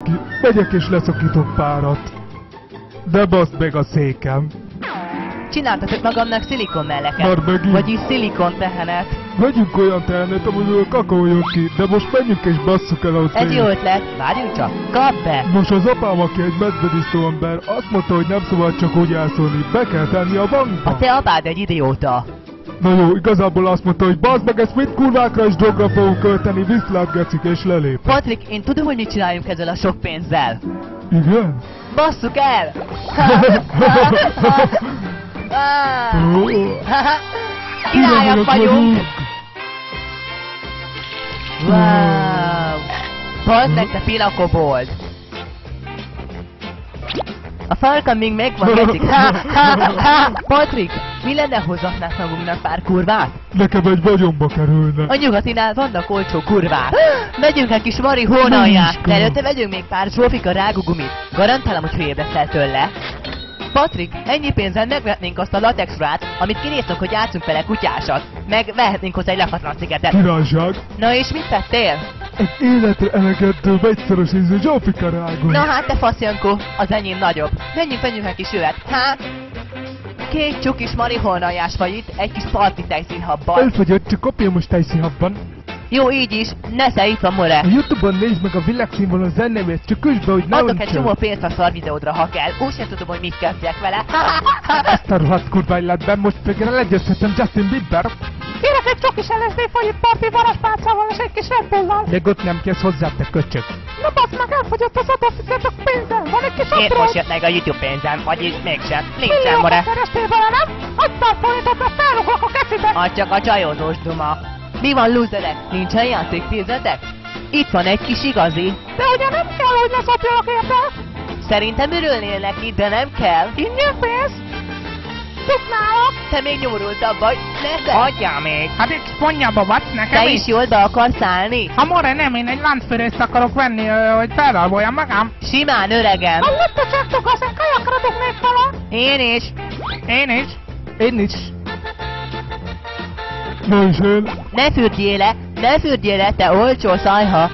ki, megyek és leszakítok párat. De baszd meg a székem. Csináltatok magamnak szilikon melleket. Már megint. Vagyis szilikon tehenet. Vegyünk olyan tehenet, amiből kakaó jön ki, de most menjünk és basszuk el a Egy jó ötlet, várjunk csak, kap be! Nos, az apám, aki egy medvedisztó ember, azt mondta, hogy nem szabad csak úgy elszólni, be kell tenni a bankba. A te apád egy idióta. Na jó, igazából azt mondta, hogy bazd meg, ezt mit kurvákra és drogra fogunk költeni, viszlát gecik és lelép. Patrik, én tudom, hogy mit csináljunk ezzel a sok pénzzel. Igen? Basszuk el! Királyak vagyunk! Wow! Bazd meg, te pilakobold! A farkam még megvan, gecik! Patrik, mi lenne, hozzaknák magunknak pár kurvát? Nekem egy vagyonba kerülne. A nyugatinál vannak olcsó kurvák. Vegyünk egy kis marihónalját, de előtte vegyünk még pár Zsófika rágugumit. Garantálom, hogy hülyébb leszel tőle. Patrik, ennyi pénzzel megvehetnénk azt a latexruhát, amit kinéztünk, hogy játszunk vele kutyásat. Meg vehetnénk hozzá egy lakatlan szigetet. Királyság. Na és mit tettél? Egy életre elegendő egyszeres ízű Zsófika rágó. Na hát te faszjankó, az enyém nagyobb. Vegyünk egy kis üvet. Hát? Két csukis marihónaljás vagy itt, egy kis parti tejszínhabbal. Elfogyott, csak kopja most tejszínhabban. Jó, így is. Nesze, itt van more. A Youtube-on nézd meg a világszínvonal zenémét, csak küsd be, hogy ne Adok egy uncson. csomó pénzt a szar videódra, ha kell. Úgy sem tudom, hogy mit kezdjek vele. Ezt a rohadt kurva illetben most végre legyőzhetem Justin Bieber. Kérek egy csokis LSD fagyit parti varázspálcával és egy kis Red Bull-lal. Még ott nem kezd hozzá, te köcsög. Na bazd meg, elfogyott az adófizetek pénzem. Van egy kis Én apró. most jött meg a YouTube pénzem, vagyis mégsem. Nincsen, more. Milliókat kerestél vele, nem? Adj pár forintot, mert felruglak a kecibe. Az csak a csajozós duma. Mi van, lúzerek? Nincsen játékpénzetek? Itt van egy kis igazi. De ugye nem kell, hogy ne szopjalak érte? Szerintem örülnél neki, de nem kell. Ingyen pénz? Tudnálak? Te még nyomorultabb vagy. Ne Adjál még! Hát itt sponyába vagy nekem Te is jól be akarsz állni? Ha more nem, én egy láncfűrészt akarok venni, hogy feldalboljam magam. Simán, öregem. Hallott a csektok, aztán kajakra dugnék vele? Én is. Én is. Én is. Na és én? Ne fürdjél le, te olcsó szajha.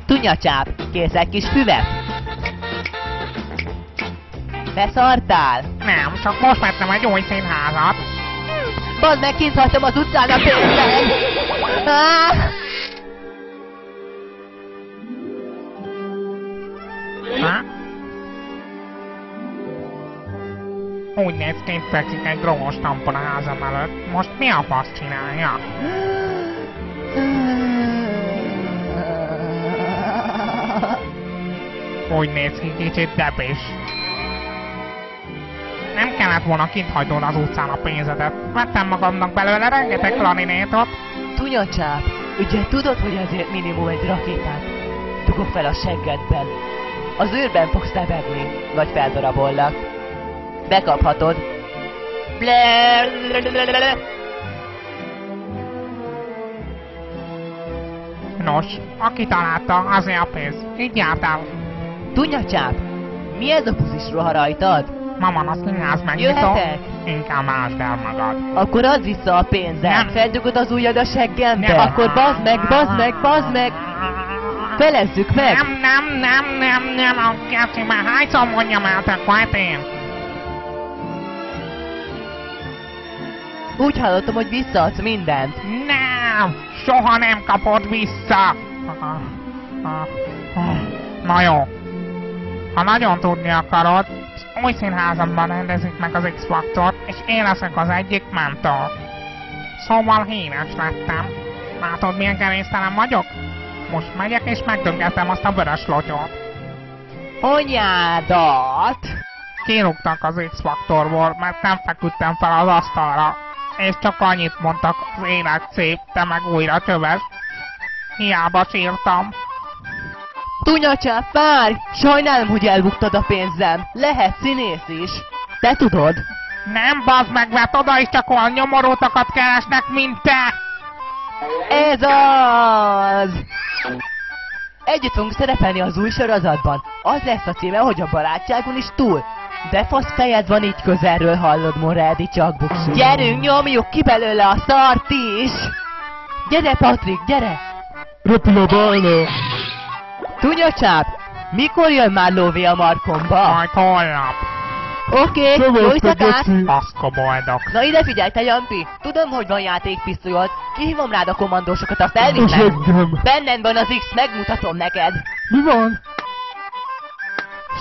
Tunyacsáp, kérsz egy kis füvet? Beszartál? Nem, csak most vettem egy új színházat. Bazd meg, kint hagytam az utcán a pénzem! Ha? Úgy néz ki, itt fekszik egy drogos tampon a házam előtt. Most mi a fasz csinálja? Úgy néz ki, kicsit depés. Nem kellett volna kint hagynod az utcán a pénzedet. Vettem magamnak belőle rengeteg klarinétot. Tunyacsáp, ugye tudod, hogy ezért minimum egy rakétát dugok fel a seggedben? Az űrben fogsz lebegni, vagy feldarabollak. Bekaphatod. Nos, aki találta, azért a pénz. Így jártál. Tunyacsáp, mi ez a buzis roha rajtad? Mama, a színház megnyitó. Jöhetek? Inkább másd el magad. Akkor add vissza a pénzem. Nem. Feldugod az ujjad a seggembe. Nem. Akkor bazd meg. Felezzük meg. Nem, a keci, már hányszor mondjam el, te kvetén? Úgy hallottam, hogy visszaadsz mindent. Nem, soha nem kapod vissza. Na jó. Ha nagyon tudni akarod, az új színházamban rendezik meg az X-Faktort, és én leszek az egyik mentor. Szóval híres lettem. Látod, milyen kerésztelen vagyok? Most megyek és megdöngetem azt a vörös lotyót. Anyádat! Kirúgtak az X-Faktorból, mert nem feküdtem fel az asztalra. És csak annyit mondtak, az élet szép, te meg újra csöves. Hiába sírtam. Tunyacsáp, várj! Sajnálom, hogy elbuktad a pénzem. Lehet színész is. Te tudod? Nem, bazd meg, mert oda is csak olyan nyomorultakat keresnek, mint te! Ez az! Együtt fogunk szerepelni az új sorozatban. Az lesz a címe, hogy a barátságon is túl. De fasz fejed van, így közelről hallod, Morádi csakbukszú. Gyerünk, nyomjuk ki belőle a szart is! Gyere, Patrik, gyere! Repül a bálna. Tunyacsáp, mikor jön már lóvé a markomba? Majd holnap. Oké, jó Szevasztok, éjszakát! geci. Paszka boldog. Na ide figyelj, te Jampi! Tudom, hogy van játékpisztolyod. Kihívom rád a kommandósokat, azt A elviszem. seggem. Benned van az X, megmutatom neked. Mi van?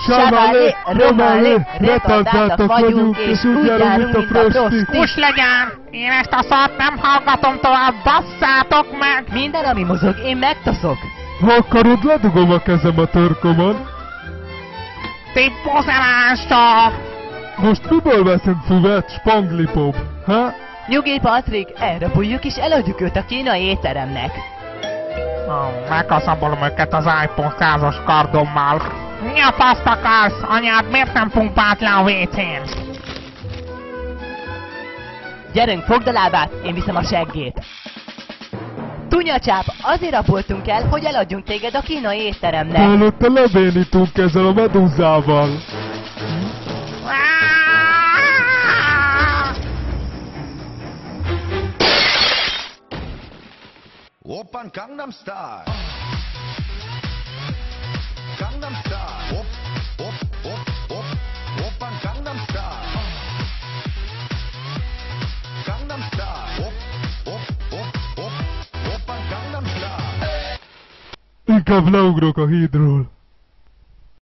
Sámálé, romálé, retardáltak vagyunk, és úgy járunk, mint a prostik. Kus legyen! Én ezt a szart nem hallgatom tovább, basszátok meg! Minden, ami mozog, én megtaszok. Ha akarod, ledugom a kezem a torkomon. Ti pozerások! Most miből veszünk füvet, spanglipop? Ha? Nyugi, Patrik, elrapuljuk és eladjuk őt a kínai étteremnek. Megkaszabolom őket az iPhone 100-as kardommal. Mi a paszt akarsz? Anyád miért nem pumpált le a WC-n? Gyerünk, fogd a lábát, én viszem a seggét. Tunyacsáp, azért rapoltunk el, hogy eladjunk téged a kínai étteremnek. Előtte lebénítunk ezzel a medúzával. Oppan Gangnam Style. Gangnam Style. Oppan Gangnam Style. Gangnam Style. Oppan Gangnam Style. Inkább leugrok a hídról.